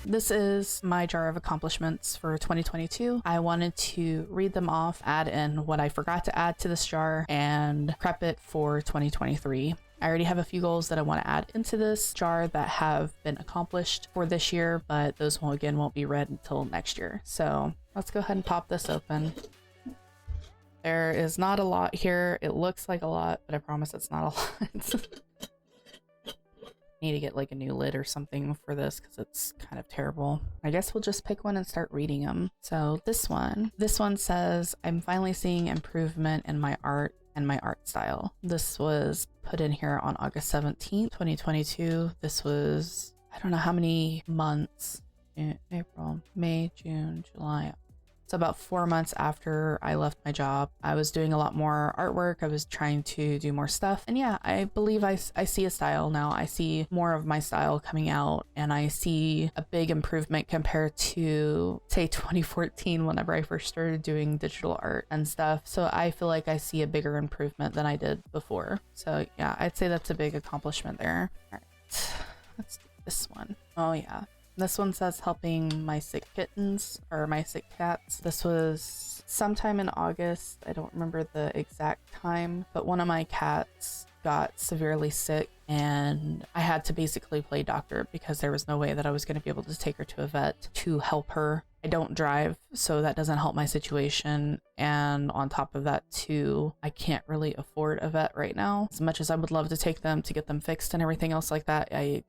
this is my jar of accomplishments for 2022. I wanted to read them off, add in what I forgot to add to this jar, and prep it for 2023. I already have a few goals that I want to add into this jar that have been accomplished for this year, but those won't be read until next year. So let's go ahead and pop this open. There is not a lot here. It looks like a lot, but I promise it's not a lot. Need to get like a new lid or something for this because it's kind of terrible. I guess we'll just pick one and start reading them. So this one says, I'm finally seeing improvement in my art and my art style. This was put in here on August 17th, 2022. This was, I don't know how many months, April, May, June, July. So about 4 months after I left my job, I was doing a lot more artwork. I was trying to do more stuff. And yeah, I believe I see a style now. I see more of my style coming out, and I see a big improvement compared to, say, 2014, whenever I first started doing digital art and stuff. So I feel like I see a bigger improvement than I did before. So yeah, I'd say that's a big accomplishment there. All right, let's do this one. Oh yeah. This one says helping my sick kittens, or my sick cats. This was sometime in August. I don't remember the exact time, but one of my cats got severely sick and I had to basically play doctor because there was no way that I was going to be able to take her to a vet to help her. I don't drive, so that doesn't help my situation. And on top of that too, I can't really afford a vet right now. As much as I would love to take them to get them fixed and everything else like that, I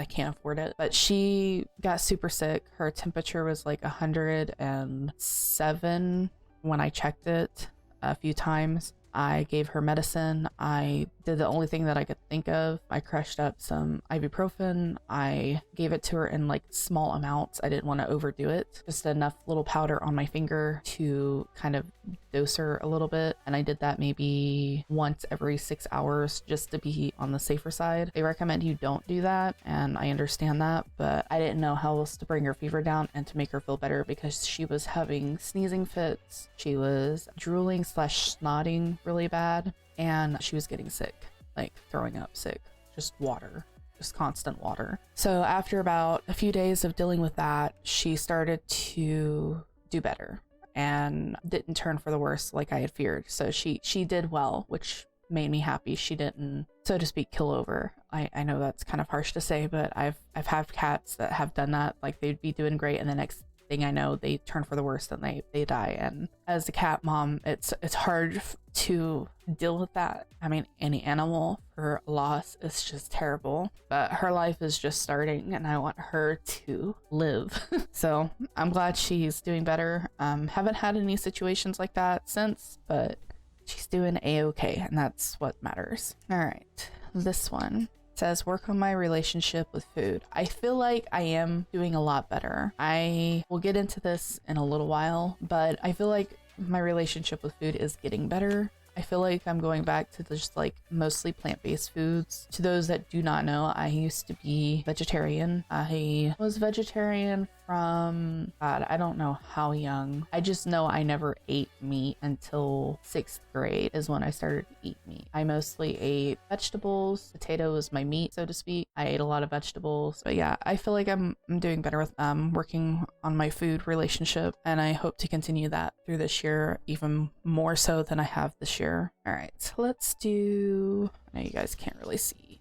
can't afford it. But she got super sick. Her temperature was like 107 when I checked it a few times. I gave her medicine. I did the only thing that I could think of. I crushed up some ibuprofen. I gave it to her in like small amounts. I didn't want to overdo it. Just enough little powder on my finger to kind of dose her a little bit. And I did that maybe once every 6 hours just to be on the safer side. They recommend you don't do that, and I understand that, but I didn't know how else to bring her fever down and to make her feel better because she was having sneezing fits. She was drooling / snotting really bad, and she was getting sick, like throwing up sick, just water, just constant water. So after about a few days of dealing with that, she started to do better and didn't turn for the worse like I had feared. So she did well, which made me happy. She didn't, so to speak, kill over. I know that's kind of harsh to say, but I've had cats that have done that. Like they'd be doing great, and the next thing I know, they turn for the worst and they die. And as a cat mom, it's hard to deal with that. I mean, any animal for loss is just terrible, but her life is just starting and I want her to live. So I'm glad she's doing better. Haven't had any situations like that since, but she's doing a-okay, and that's what matters. All right, this one says work on my relationship with food. I feel like I am doing a lot better. I will get into this in a little while, but I feel like my relationship with food is getting better. I feel like I'm going back to just like mostly plant-based foods. To those that do not know, I used to be vegetarian. I was vegetarian from, God, I don't know how young. I just know I never ate meat until 6th grade is when I started to eat meat. I mostly ate vegetables. Potato was my meat, so to speak. I ate a lot of vegetables. But yeah, I feel like I'm doing better with working on my food relationship, and I hope to continue that through this year, even more so than I have this year. All right, let's do, I know you guys can't really see.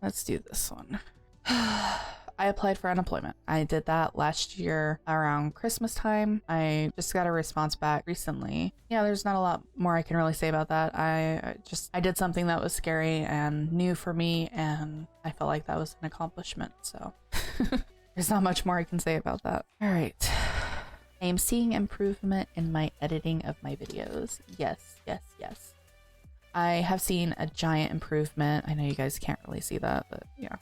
Let's do this one. I applied for unemployment. I did that last year around Christmas time. I just got a response back recently. Yeah, there's not a lot more I can really say about that. I did something that was scary and new for me, and I felt like that was an accomplishment. So there's not much more I can say about that. All right. I am seeing improvement in my editing of my videos. Yes, yes, yes. I have seen a giant improvement. I know you guys can't really see that, but yeah.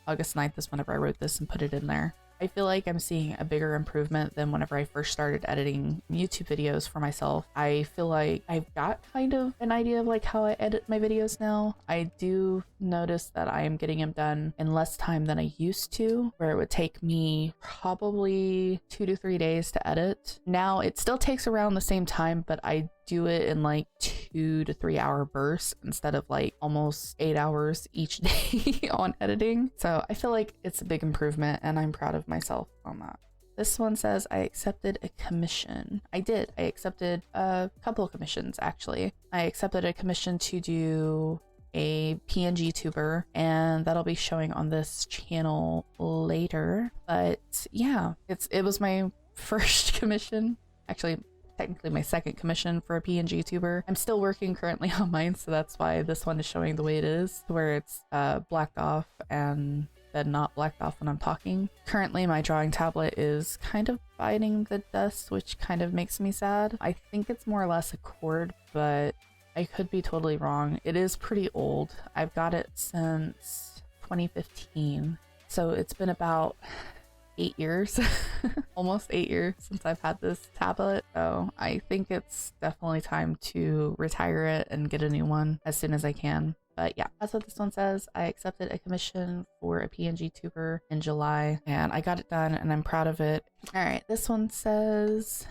August 9th is whenever I wrote this and put it in there. I feel like I'm seeing a bigger improvement than whenever I first started editing YouTube videos for myself. I feel like I've got kind of an idea of like how I edit my videos now. I do notice that I am getting them done in less time than I used to, where it would take me probably 2 to 3 days to edit. Now it still takes around the same time, but I do it in like 2 to 3 hour bursts instead of like almost 8 hours each day on editing. So I feel like it's a big improvement and I'm proud of myself on that. This one says I accepted a commission. I did. I accepted a couple of commissions actually. I accepted a commission to do a PNG tuber, and that'll be showing on this channel later. But yeah, it was my first commission. Actually, technically my second commission for a PNG tuber. I'm still working currently on mine, so that's why this one is showing the way it is, where it's blacked off and then not blacked off when I'm talking. Currently my drawing tablet is kind of biting the dust, which kind of makes me sad. I think it's more or less a cord, but I could be totally wrong. It is pretty old. I've got it since 2015, so it's been about 8 years, almost 8 years since I've had this tablet. So I think it's definitely time to retire it and get a new one as soon as I can. But yeah, that's what this one says. I accepted a commission for a PNG tuber in July and I got it done and I'm proud of it. All right, this one says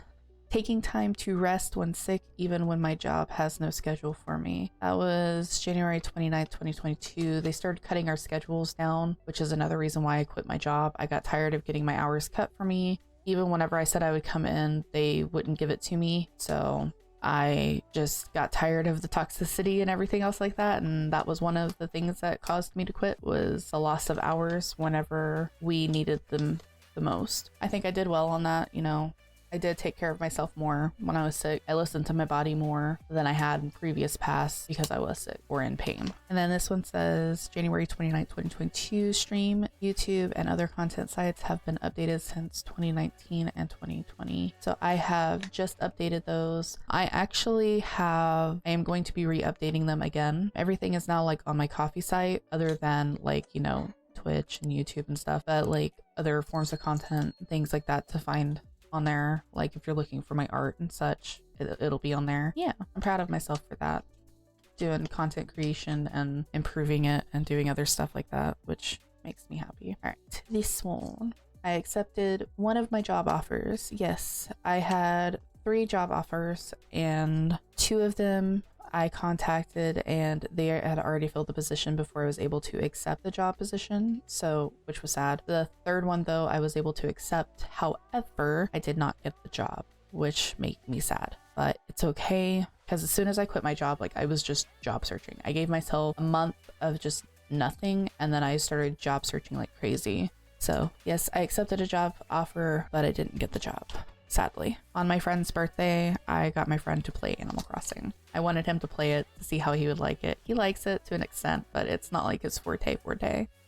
taking time to rest when sick, even when my job has no schedule for me. That was January 29th, 2022. They started cutting our schedules down, which is another reason why I quit my job. I got tired of getting my hours cut for me. Even whenever I said I would come in, they wouldn't give it to me. So I just got tired of the toxicity and everything else like that. And that was one of the things that caused me to quit, was the loss of hours whenever we needed them the most. I think I did well on that, you know. I did take care of myself more when I was sick. I listened to my body more than I had in previous past because I was sick or in pain. And then this one says January 29th, 2022 stream, YouTube and other content sites have been updated since 2019 and 2020. So I have just updated those. I am going to be re-updating them again. Everything is now like on my coffee site, other than like, you know, Twitch and YouTube and stuff, but like other forms of content, things like that to find on there. Like if you're looking for my art and such, it'll be on there. Yeah, I'm proud of myself for that. Doing content creation and improving it and doing other stuff like that, which makes me happy. All right, this one. I accepted one of my job offers. Yes, I had 3 job offers and 2 of them I contacted and they had already filled the position before I was able to accept the job position, so which was sad. The 3rd one though I was able to accept, however I did not get the job, which made me sad, but it's okay because as soon as I quit my job, like I was just job searching. I gave myself a month of just nothing and then I started job searching like crazy. So yes, I accepted a job offer, but I didn't get the job, sadly. On my friend's birthday, I got my friend to play Animal Crossing. I wanted him to play it to see how he would like it. He likes it to an extent, but it's not like his forte.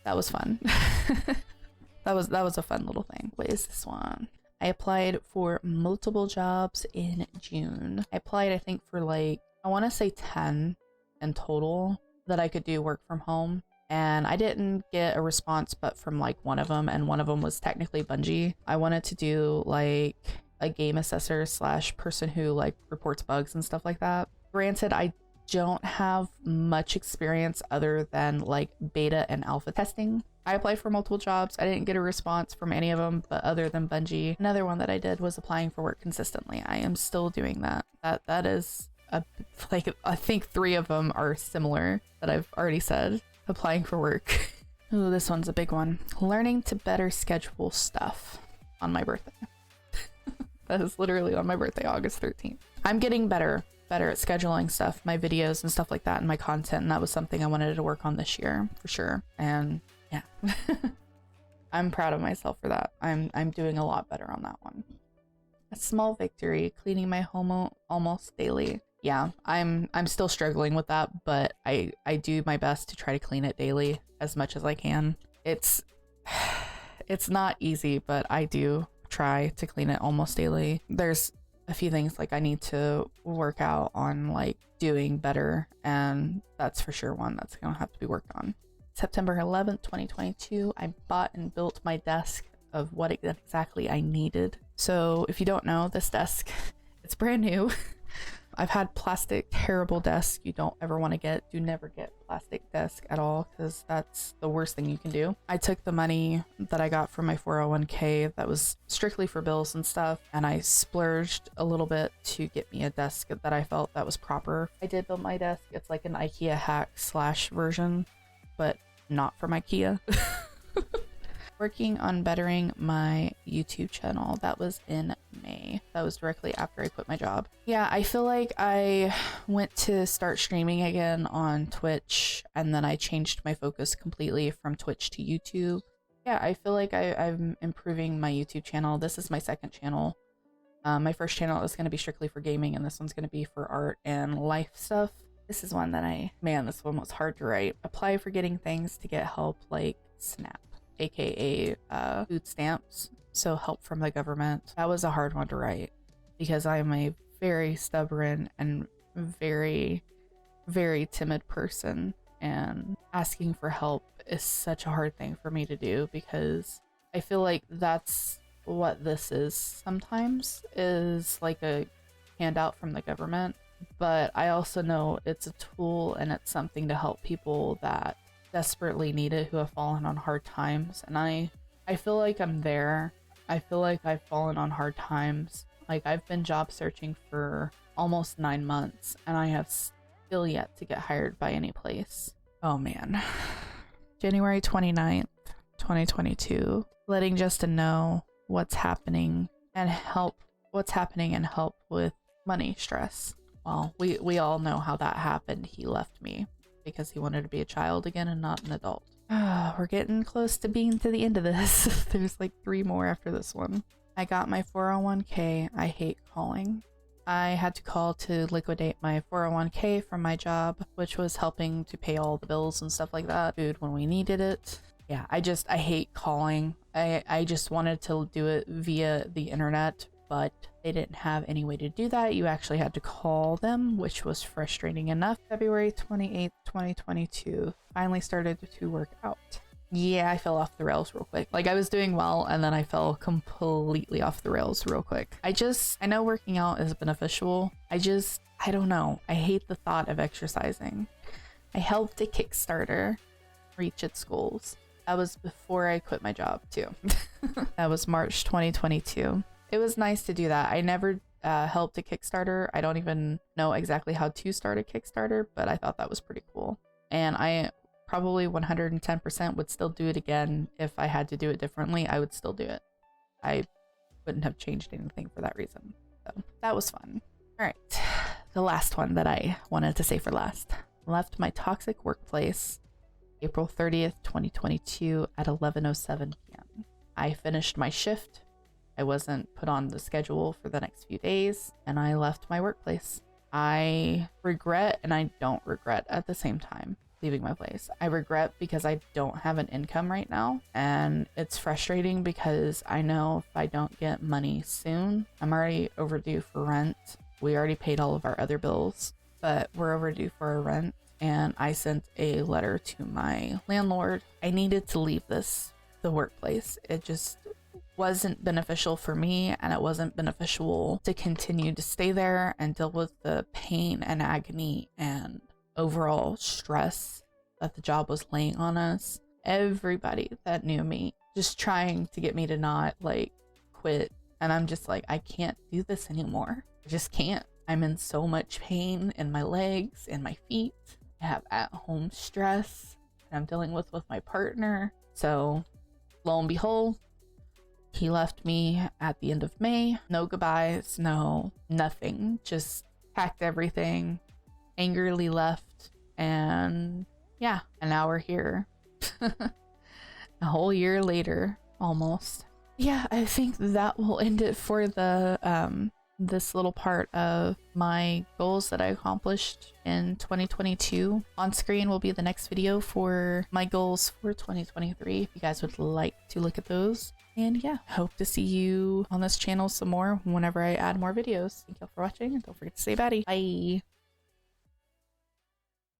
That was fun. that was a fun little thing. What is this one? I applied for multiple jobs in June. I applied, I think, for like, I want to say 10 in total that I could do work from home. And I didn't get a response but from like one of them, and one of them was technically Bungie. I wanted to do like a game assessor / person who like reports bugs and stuff like that. Granted, I don't have much experience other than like beta and alpha testing. I applied for multiple jobs. I didn't get a response from any of them, but other than Bungie. Another one that I did was applying for work consistently. I am still doing that. That is like I think 3 of them are similar that I've already said. Applying for work. Ooh, this one's a big one. Learning to better schedule stuff on my birthday. That is literally on my birthday, August 13th. I'm getting better at scheduling stuff, my videos and stuff like that, and my content, and that was something I wanted to work on this year for sure. And yeah. I'm proud of myself for that. I'm doing a lot better on that one. A small victory, cleaning my home almost daily. Yeah, I'm still struggling with that, but I do my best to try to clean it daily as much as I can. It's not easy, but I do try to clean it almost daily. There's a few things like I need to work out on, like doing better, and that's for sure one that's gonna have to be worked on. September 11th, 2022, I bought and built my desk of what exactly I needed. So if you don't know, this desk, it's brand new. I've had plastic terrible desks you don't ever want to get. Do never get plastic desk at all, because that's the worst thing you can do. I took the money that I got from my 401k that was strictly for bills and stuff, and I splurged a little bit to get me a desk that I felt that was proper. I did build my desk. It's like an IKEA hack slash version, but not from IKEA. Working on bettering my YouTube channel. That was in May. That was directly after I quit my job. Yeah, I feel like I went to start streaming again on Twitch, and then I changed my focus completely from Twitch to YouTube. Yeah, I feel like I'm improving my YouTube channel. This is my second channel. My first channel is going to be strictly for gaming, and this one's going to be for art and life stuff. This is one that man, this one was hard to write. Apply for getting things to get help like SNAP, aka food stamps, so help from the government. That was a hard one to write because I'm a very stubborn and very, very timid person, and asking for help is such a hard thing for me to do because I feel like that's what this is sometimes, is like a handout from the government, but I also know it's a tool and it's something to help people that desperately need it, who have fallen on hard times. And I feel like I'm there. I feel like I've fallen on hard times. Like, I've been job searching for almost 9 months and I have still yet to get hired by any place. Oh man. January 29th, 2022. Letting Justin know what's happening and help with money stress. Well, we all know how that happened. He left me because he wanted to be a child again and not an adult. We're getting close to being to the end of this. There's like 3 more after this one. I got my 401k. I hate calling. I had to call to liquidate my 401k from my job, which was helping to pay all the bills and stuff like that, food when we needed it. Yeah, I hate calling. I just wanted to do it via the internet, but they didn't have any way to do that. You actually had to call them, which was frustrating enough. February 28th, 2022, finally started to work out. Yeah, I fell off the rails real quick. Like, I was doing well and then I fell completely off the rails real quick. I know working out is beneficial. I don't know. I hate the thought of exercising. I helped a Kickstarter reach its goals. That was before I quit my job too. That was March 2022. It was nice to do that. I never helped a Kickstarter. I don't even know exactly how to start a Kickstarter, but I thought that was pretty cool. And I probably 110% would still do it again. If I had to do it differently, I would still do it. I wouldn't have changed anything for that reason. So that was fun. All right. The last one that I wanted to say for last. Left my toxic workplace April 30th, 2022 at 11:07 p.m. I finished my shift. I wasn't put on the schedule for the next few days, and I left my workplace. I regret and I don't regret at the same time leaving my place. I regret because I don't have an income right now, and it's frustrating because I know if I don't get money soon, I'm already overdue for rent. We already paid all of our other bills, but we're overdue for our rent, and I sent a letter to my landlord. I needed to leave the workplace. It just wasn't beneficial for me, and it wasn't beneficial to continue to stay there and deal with the pain and agony and overall stress that the job was laying on us. Everybody that knew me just trying to get me to not like quit, and I'm just like, I can't do this anymore. I just can't. I'm in so much pain in my legs and my feet. I have at-home stress that I'm dealing with my partner. So lo and behold, he left me at the end of May. No goodbyes, no nothing. Just packed everything, angrily left, and yeah, and now we're here. A whole year later, almost. Yeah, I think that will end it for the this little part of my goals that I accomplished in 2022. On screen will be the next video for my goals for 2023 if you guys would like to look at those. And yeah, hope to see you on this channel some more whenever I add more videos. Thank you all for watching, and don't forget to stay batty. Bye.